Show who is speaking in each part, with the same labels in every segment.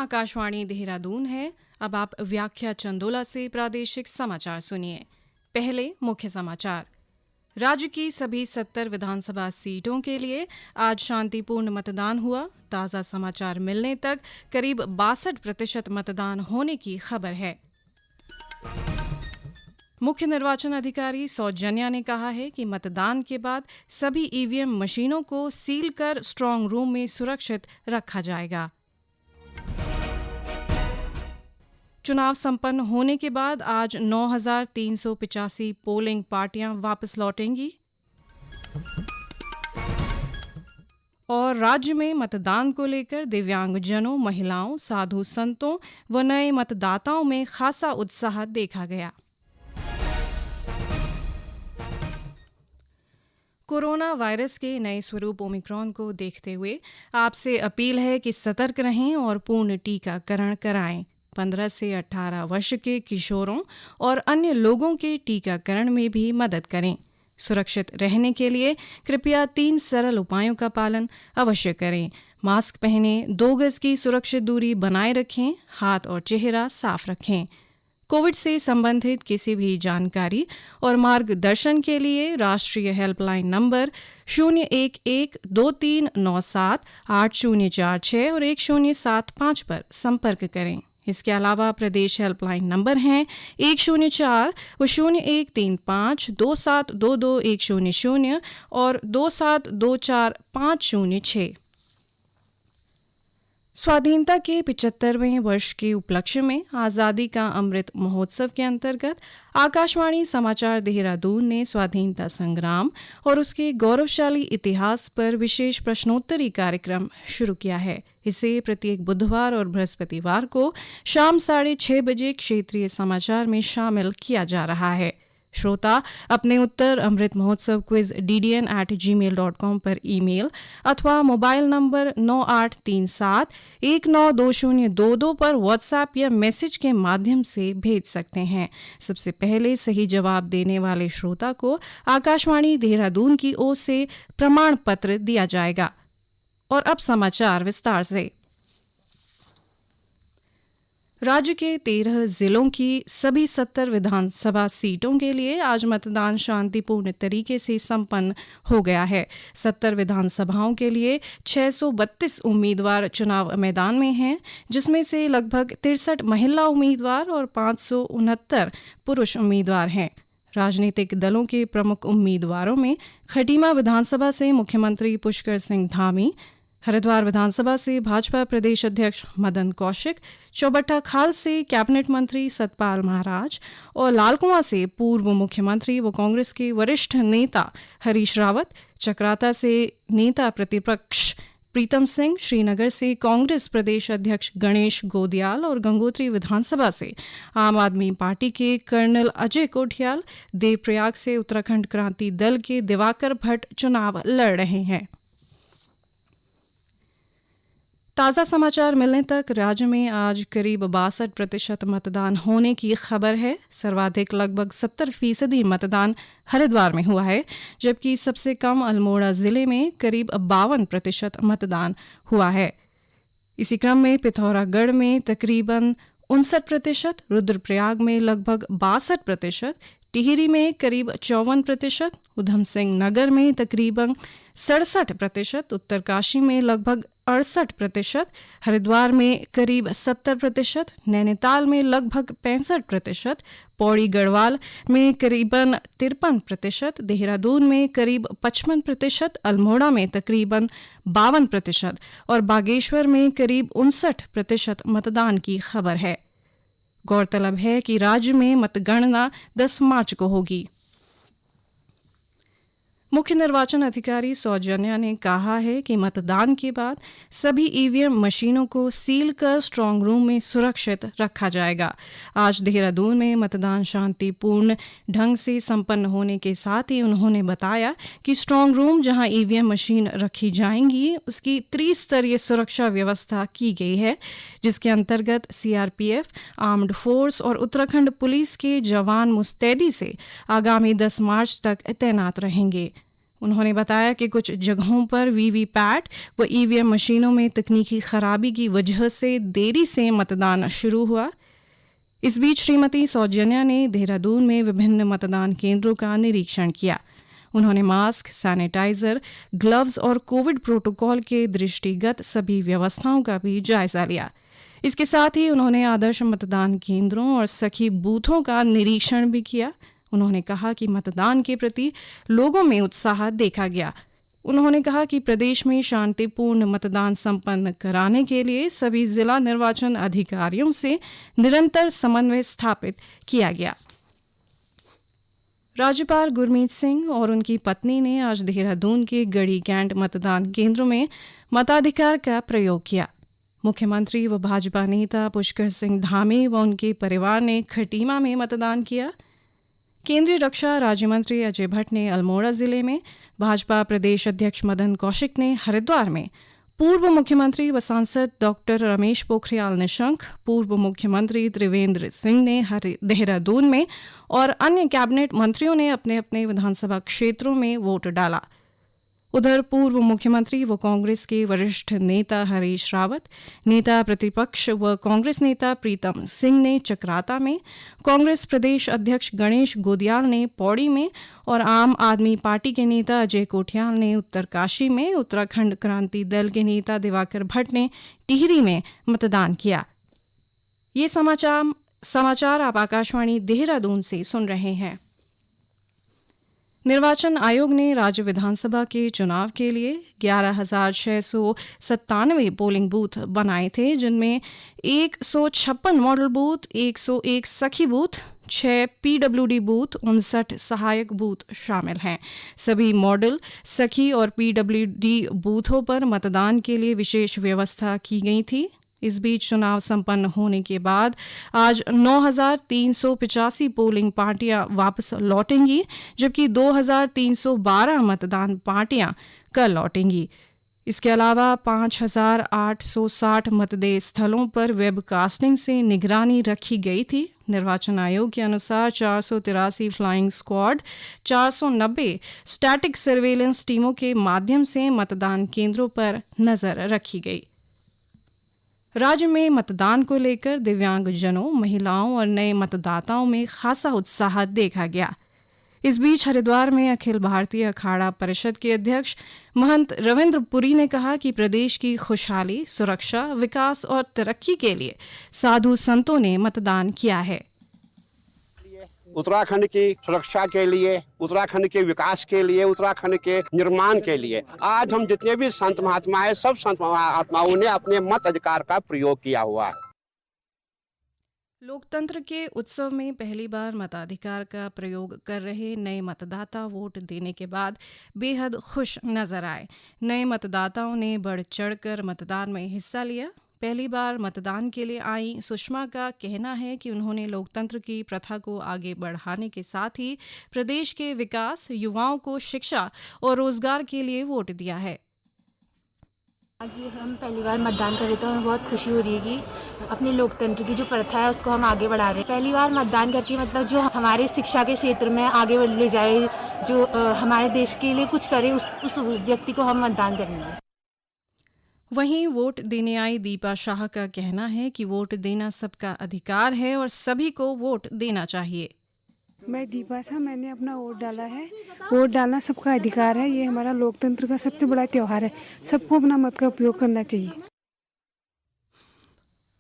Speaker 1: आकाशवाणी देहरादून है। अब आप व्याख्या चंदोला से प्रादेशिक समाचार सुनिए। पहले मुख्य समाचार। राज्य की सभी 70 विधानसभा सीटों के लिए आज शांतिपूर्ण मतदान हुआ। ताज़ा समाचार मिलने तक करीब 62% मतदान होने की खबर है। मुख्य निर्वाचन अधिकारी सौजन्या ने कहा है कि मतदान के बाद सभी ईवीएम मशीनों को सील कर स्ट्रांग रूम में सुरक्षित रखा जाएगा। चुनाव संपन्न होने के बाद आज 9,385 पोलिंग पार्टियां वापस लौटेंगी और राज्य में मतदान को लेकर दिव्यांगजनों, महिलाओं, साधु संतों व नए मतदाताओं में खासा उत्साह देखा गया। कोरोना वायरस के नए स्वरूप ओमिक्रॉन को देखते हुए आपसे अपील है कि सतर्क रहें और पूर्ण टीकाकरण कराएं। 15 से 18 वर्ष के किशोरों और अन्य लोगों के टीकाकरण में भी मदद करें। सुरक्षित रहने के लिए कृपया 3 सरल उपायों का पालन अवश्य करें। मास्क पहनें, 2 गज की सुरक्षित दूरी बनाए रखें, हाथ और चेहरा साफ रखें। कोविड से संबंधित किसी भी जानकारी और मार्गदर्शन के लिए राष्ट्रीय हेल्पलाइन नंबर 011-2397-8046 और 1075 पर संपर्क करें। इसके अलावा प्रदेश हेल्पलाइन नंबर हैं 104 व 0135-2722-100 और 2724-506। स्वाधीनता के 75वें वर्ष के उपलक्ष्य में आज़ादी का अमृत महोत्सव के अंतर्गत आकाशवाणी समाचार देहरादून ने स्वाधीनता संग्राम और उसके गौरवशाली इतिहास पर विशेष प्रश्नोत्तरी कार्यक्रम शुरू किया है। इसे प्रत्येक बुधवार और बृहस्पतिवार को शाम 6:30 बजे क्षेत्रीय समाचार में शामिल किया जा रहा है। श्रोता अपने उत्तर अमृत महोत्सव क्विज ddn@gmail.com पर ईमेल अथवा मोबाइल नंबर 9837192022 पर व्हाट्सएप या मैसेज के माध्यम से भेज सकते हैं। सबसे पहले सही जवाब देने वाले श्रोता को आकाशवाणी देहरादून की ओर से प्रमाण पत्र दिया जाएगा। और अब समाचार विस्तार से। राज्य के 13 जिलों की सभी 70 विधानसभा सीटों के लिए आज मतदान शांतिपूर्ण तरीके से संपन्न हो गया है। 70 विधानसभाओं के लिए 632 उम्मीदवार चुनाव मैदान में हैं, जिसमें से लगभग 63 महिला उम्मीदवार और 569 पुरुष उम्मीदवार हैं। राजनीतिक दलों के प्रमुख उम्मीदवारों में खटीमा विधानसभा से मुख्यमंत्री पुष्कर सिंह धामी, हरिद्वार विधानसभा से भाजपा प्रदेश अध्यक्ष मदन कौशिक, चौबट्टा खाल से कैबिनेट मंत्री सतपाल महाराज और लालकुआं से पूर्व मुख्यमंत्री व कांग्रेस के वरिष्ठ नेता हरीश रावत, चक्राता से नेता प्रतिपक्ष प्रीतम सिंह, श्रीनगर से कांग्रेस प्रदेश अध्यक्ष गणेश गोदियाल और गंगोत्री विधानसभा से आम आदमी पार्टी के कर्नल अजय कोठियाल, देवप्रयाग से उत्तराखंड क्रांति दल के दिवाकर भट्ट चुनाव लड़ रहे हैं। ताज़ा समाचार मिलने तक राज्य में आज करीब 62% मतदान होने की खबर है। सर्वाधिक लगभग 70% मतदान हरिद्वार में हुआ है, जबकि सबसे कम अल्मोड़ा जिले में करीब 52% मतदान हुआ है। इसी क्रम में पिथौरागढ़ में तकरीबन 59%, रुद्रप्रयाग में लगभग 62%, टिहरी में करीब 54%, उधम सिंह नगर में तकरीबन 67%, उत्तरकाशी में लगभग 68%, हरिद्वार में करीब 70%, नैनीताल में लगभग 65%, पौड़ी गढ़वाल में करीबन 53%, देहरादून में करीब 55%, अल्मोड़ा में तकरीबन 52% और बागेश्वर में करीब 59% मतदान की खबर है। गौरतलब है कि राज्य में मतगणना 10 मार्च को होगी। मुख्य निर्वाचन अधिकारी सौजन्या ने कहा है कि मतदान के बाद सभी ईवीएम मशीनों को सील कर स्ट्रांग रूम में सुरक्षित रखा जाएगा। आज देहरादून में मतदान शांतिपूर्ण ढंग से संपन्न होने के साथ ही उन्होंने बताया कि स्ट्रांग रूम जहां ईवीएम मशीन रखी जाएंगी उसकी त्रिस्तरीय सुरक्षा व्यवस्था की गई है, जिसके अंतर्गत सीआरपीएफ, आर्म्ड फोर्स और उत्तराखंड पुलिस के जवान मुस्तैदी से आगामी 10 मार्च तक तैनात रहेंगे। उन्होंने बताया कि कुछ जगहों पर वीवीपैट व ईवीएम मशीनों में तकनीकी खराबी की वजह से देरी से मतदान शुरू हुआ। इस बीच श्रीमती सौजन्या ने देहरादून में विभिन्न मतदान केंद्रों का निरीक्षण किया। उन्होंने मास्क, सैनिटाइजर, ग्लव्स और कोविड प्रोटोकॉल के दृष्टिगत सभी व्यवस्थाओं का भी जायजा लिया। इसके साथ ही उन्होंने आदर्श मतदान केंद्रों और सखी बूथों का निरीक्षण भी किया। उन्होंने कहा कि मतदान के प्रति लोगों में उत्साह देखा गया। उन्होंने कहा कि प्रदेश में शांतिपूर्ण मतदान संपन्न कराने के लिए सभी जिला निर्वाचन अधिकारियों से निरंतर समन्वय स्थापित किया गया। राज्यपाल गुरमीत सिंह और उनकी पत्नी ने आज देहरादून के गढ़ी कैंट मतदान केंद्र में मताधिकार का प्रयोग किया। मुख्यमंत्री व भाजपा नेता पुष्कर सिंह धामी व उनके परिवार ने खटीमा में मतदान किया। केंद्रीय रक्षा राज्य मंत्री अजय भट्ट ने अल्मोड़ा जिले में, भाजपा प्रदेश अध्यक्ष मदन कौशिक ने हरिद्वार में, पूर्व मुख्यमंत्री व सांसद डॉक्टर रमेश पोखरियाल निशंक, पूर्व मुख्यमंत्री त्रिवेंद्र सिंह ने देहरादून में और अन्य कैबिनेट मंत्रियों ने अपने अपने विधानसभा क्षेत्रों में वोट डाला। उधर पूर्व मुख्यमंत्री व कांग्रेस के वरिष्ठ नेता हरीश रावत, नेता प्रतिपक्ष व कांग्रेस नेता प्रीतम सिंह ने चकराता में, कांग्रेस प्रदेश अध्यक्ष गणेश गोदियाल ने पौड़ी में और आम आदमी पार्टी के नेता अजय कोठियाल ने उत्तरकाशी में, उत्तराखंड क्रांति दल के नेता दिवाकर भट्ट ने टिहरी में मतदान किया। ये समाचार आप आकाशवाणी देहरादून से सुन रहे हैं। निर्वाचन आयोग ने राज्य विधानसभा के चुनाव के लिए 11,697 पोलिंग बूथ बनाए थे, जिनमें 156 मॉडल बूथ, 101 सखी बूथ, 6 पीडब्ल्यूडी बूथ, 59 सहायक बूथ शामिल हैं। सभी मॉडल, सखी और पीडब्ल्यूडी बूथों पर मतदान के लिए विशेष व्यवस्था की गई थी। इस बीच चुनाव संपन्न होने के बाद आज 9,385 पोलिंग पार्टियां वापस लौटेंगी, जबकि 2,312 मतदान पार्टियां कल लौटेंगी। इसके अलावा 5,860 मतदेय स्थलों पर वेबकास्टिंग से निगरानी रखी गई थी। निर्वाचन आयोग के अनुसार 483 फ्लाइंग स्क्वाड, 490 स्टैटिक सर्वेलेंस टीमों के माध्यम से मतदान केंद्रों पर नजर रखी गई। राज्य में मतदान को लेकर दिव्यांगजनों, महिलाओं और नए मतदाताओं में खासा उत्साह देखा गया। इस बीच हरिद्वार में अखिल भारतीय अखाड़ा परिषद के अध्यक्ष महंत रविंद्र पुरी ने कहा कि प्रदेश की खुशहाली, सुरक्षा, विकास और तरक्की के लिए साधु संतों ने मतदान किया है।
Speaker 2: उत्तराखंड की सुरक्षा के लिए, उत्तराखंड के विकास के लिए, उत्तराखंड के निर्माण के लिए आज हम जितने भी संत महात्मा हैं, सब संत महात्माओं ने अपने मत अधिकार का प्रयोग किया हुआ है।
Speaker 1: लोकतंत्र के उत्सव में पहली बार मताधिकार का प्रयोग कर रहे नए मतदाता वोट देने के बाद बेहद खुश नजर आए। नए मतदाताओं ने बढ़ चढ़कर मतदान में हिस्सा लिया। पहली बार मतदान के लिए आई सुषमा का कहना है कि उन्होंने लोकतंत्र की प्रथा को आगे बढ़ाने के साथ ही प्रदेश के विकास, युवाओं को शिक्षा और रोजगार के लिए वोट दिया है।
Speaker 3: आज हम पहली बार मतदान कर रहे तो हमें बहुत खुशी हो रही है कि अपने लोकतंत्र की जो प्रथा है उसको हम आगे बढ़ा रहे हैं। पहली बार मतदान करके मतलब जो हमारे शिक्षा के क्षेत्र में आगे ले जाए, जो हमारे देश के लिए कुछ करे, उस व्यक्ति को हम मतदान करेंगे।
Speaker 1: वहीं वोट देने आई दीपा शाह का कहना है कि वोट देना सबका अधिकार है और सभी को वोट देना चाहिए।
Speaker 4: मैं दीपा शाह, मैंने अपना वोट डाला है। वोट डालना सबका अधिकार है। ये हमारा लोकतंत्र का सबसे बड़ा त्यौहार है। सबको अपना मत का उपयोग करना चाहिए।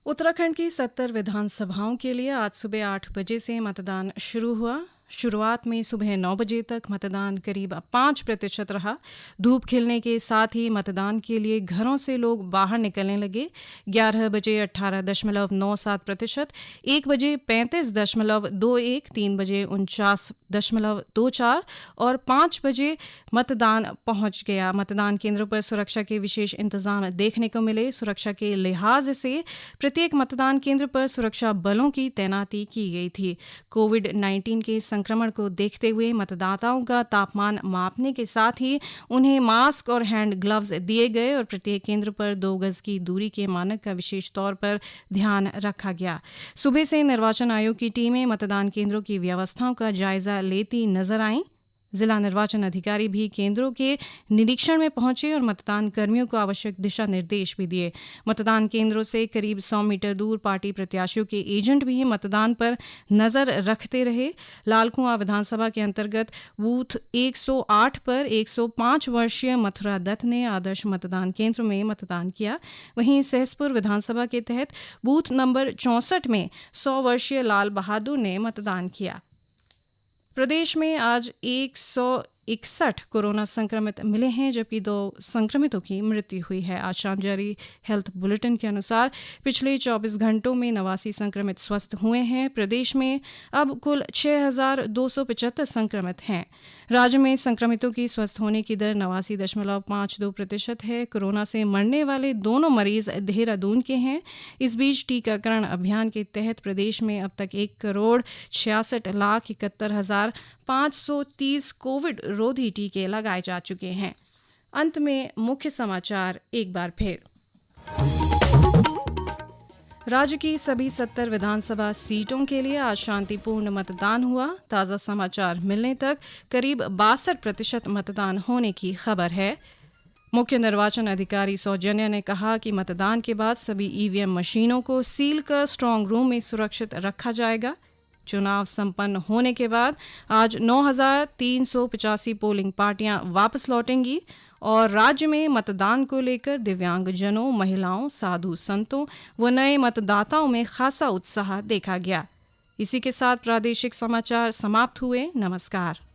Speaker 1: उत्तराखंड की 70 विधानसभाओं के लिए आज सुबह 8 बजे से मतदान शुरू हुआ। शुरुआत में सुबह 9 बजे तक मतदान करीब 5% रहा। धूप खिलने के साथ ही मतदान के लिए घरों से लोग बाहर निकलने लगे। 11 बजे 18.97%, 1 बजे 35.21, 3 बजे 49.24 और 5 बजे मतदान पहुंच गया। मतदान केंद्रों पर सुरक्षा के विशेष इंतजाम देखने को मिले। सुरक्षा के लिहाज से प्रत्येक मतदान केंद्र पर सुरक्षा बलों की तैनाती की गई थी। कोविड-19 के संक्रमण को देखते हुए मतदाताओं का तापमान मापने के साथ ही उन्हें मास्क और हैंड ग्लव्स दिए गए और प्रत्येक केंद्र पर 2 गज की दूरी के मानक का विशेष तौर पर ध्यान रखा गया। सुबह से निर्वाचन आयोग की टीमें मतदान केंद्रों की व्यवस्थाओं का जायजा लेती नजर आईं। जिला निर्वाचन अधिकारी भी केंद्रों के निरीक्षण में पहुंचे और मतदान कर्मियों को आवश्यक दिशा निर्देश भी दिए। मतदान केंद्रों से करीब 100 मीटर दूर पार्टी प्रत्याशियों के एजेंट भी मतदान पर नजर रखते रहे। लालकुआं विधानसभा के अंतर्गत बूथ 108 पर 105 वर्षीय मथुरा दत्त ने आदर्श मतदान केंद्र में मतदान किया। वहीं सहसपुर विधानसभा के तहत बूथ नंबर 64 में 100 वर्षीय लाल बहादुर ने मतदान किया। प्रदेश में आज 161 कोरोना संक्रमित मिले हैं, जबकि 2 संक्रमितों की मृत्यु हुई है। आज शाम जारी हेल्थ बुलेटिन के अनुसार पिछले 24 घंटों में 89 संक्रमित स्वस्थ हुए हैं। प्रदेश में अब कुल 6,275 संक्रमित हैं। राज्य में संक्रमितों की स्वस्थ होने की दर 89.52% है। कोरोना से मरने वाले दोनों मरीज देहरादून के हैं। इस बीच टीकाकरण अभियान के तहत प्रदेश में अब तक 1,66,71,530 कोविड रोधी टीके लगाए जा चुके हैं। अंत में मुख्य समाचार एक बार फिर। राज्य की सभी 70 विधानसभा सीटों के लिए आज शांतिपूर्ण मतदान हुआ। ताज़ा समाचार मिलने तक करीब 62% मतदान होने की खबर है। मुख्य निर्वाचन अधिकारी सौजन्या ने कहा कि मतदान के बाद सभी ईवीएम मशीनों को सील कर स्ट्रांग रूम में सुरक्षित रखा जाएगा। चुनाव संपन्न होने के बाद आज 9,385 पोलिंग पार्टियां वापस लौटेंगी और राज्य में मतदान को लेकर दिव्यांगजनों, महिलाओं, साधु संतों व नए मतदाताओं में खासा उत्साह देखा गया। इसी के साथ प्रादेशिक समाचार समाप्त हुए। नमस्कार।